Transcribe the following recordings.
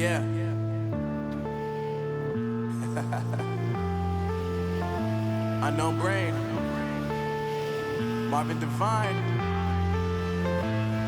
Yeah. Unknown Brain, Marvin Divine.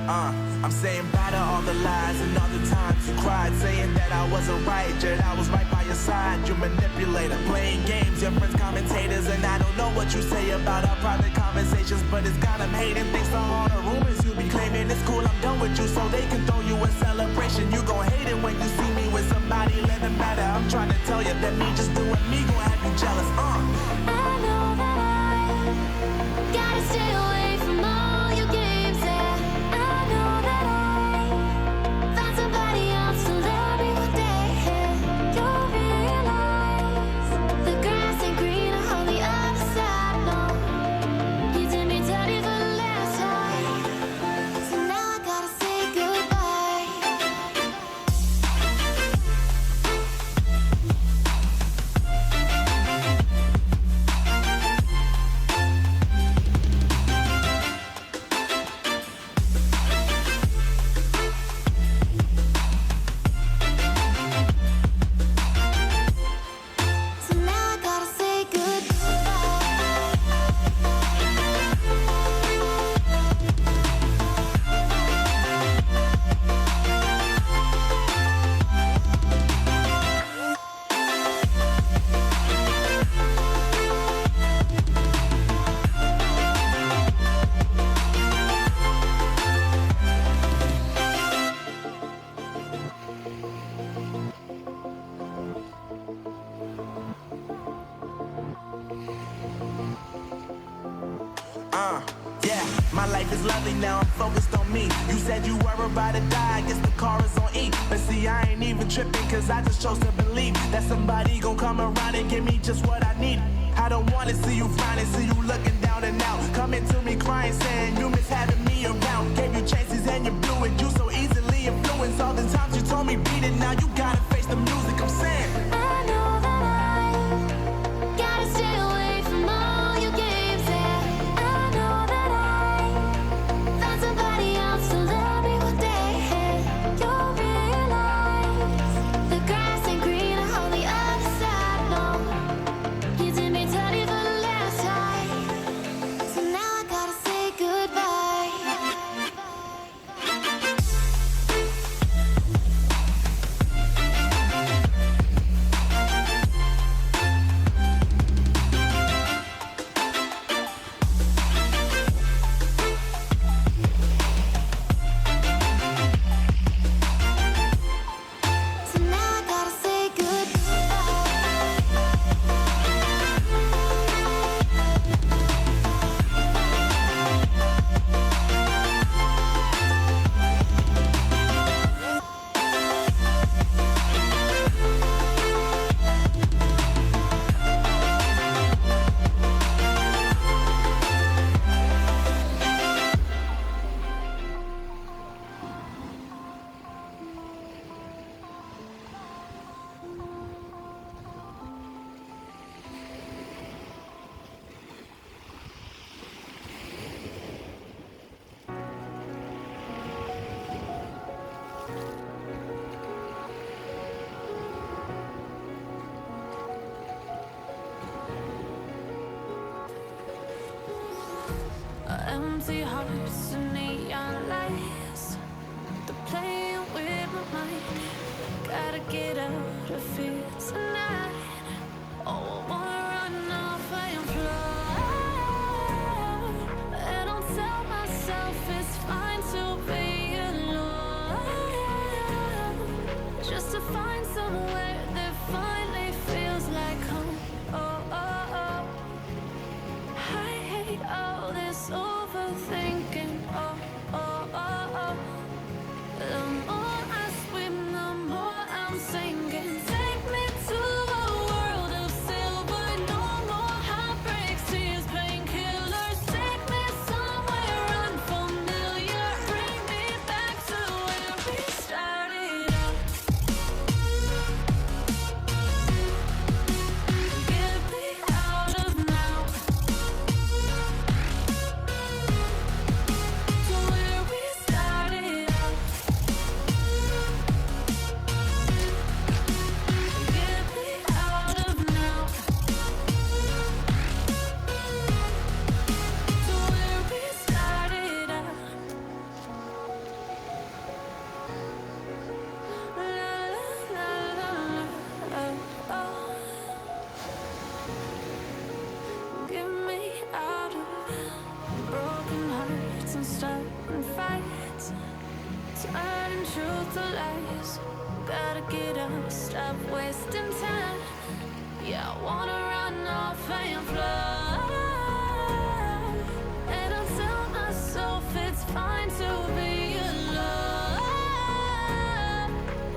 I'm saying bye to all the lies and all the times you cried, saying that I wasn't right, yet I was right by your side. You manipulator, playing games, your friends commentators, and I don't know what you say about our private conversations, but it's got them hating. Thanks to all the rumors you be claiming. It's cool, I'm done with you, so they can throw you a celebration. You gon' hate it when you see me with somebody living better. I'm trying to tell you that me just doing me gon' have you jealous. I know that I gotta stay away from all your games, yeah. I know that I found somebody else to love me one day, yeah. You'll realize the grass ain't greener on the other side, no. You did me dirty for the last time, so now I gotta say goodbye. So now I gotta say Yeah, my life is lovely now, I'm focused on me. You said you were about to die, I guess the car is on E. But see, I ain't even tripping, cause I just chose to believe that somebody gon' come around and give me just what I need. I don't wanna see you finding, see you looking down and out, coming to me crying, saying you miss having me around. Gave you chances and you blew it, you so easily influenced. All the times you told me beat it, now you gotta face the music. I'm saying I know that I gotta stay away from all your games, yeah. I know that I found somebody else to love me one day, yeah. You'll realize the grass ain't greener on the other side, no. You did me dirty for the last time, so now I gotta say goodbye. So now I gotta say empty hearts and neon lights. They're playing with my mind. Gotta get out of here tonight. Oh, I wanna run off and fly. And I'll tell myself it's fine to be alone, just to find somewhere that finally feels like home. Oh, oh, oh. I hate all this overthinking. Oh, oh, oh. truth or lies. Gotta get up, stop wasting time. Yeah, I wanna run off and fly. And I'll tell myself it's fine to be alone,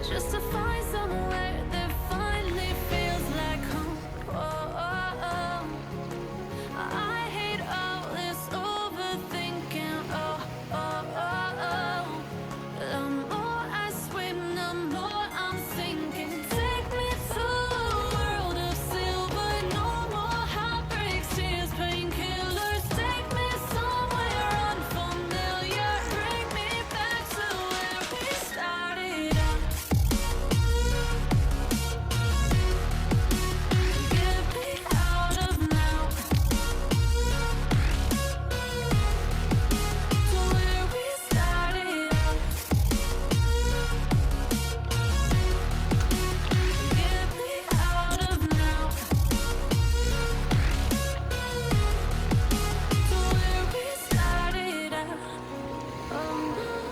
just to find somewhere that finally feels like home. Oh, oh, oh. I hate all this overthinking. Oh, oh, oh, oh. The more I swim, the more I'm sinking. Take me to a world of silver. No more heartbreaks, tears, painkillers. Take me somewhere unfamiliar. Bring me back to where we started out. Get me out of now. To where we started out. Get me out of now. To where we started out. Oh,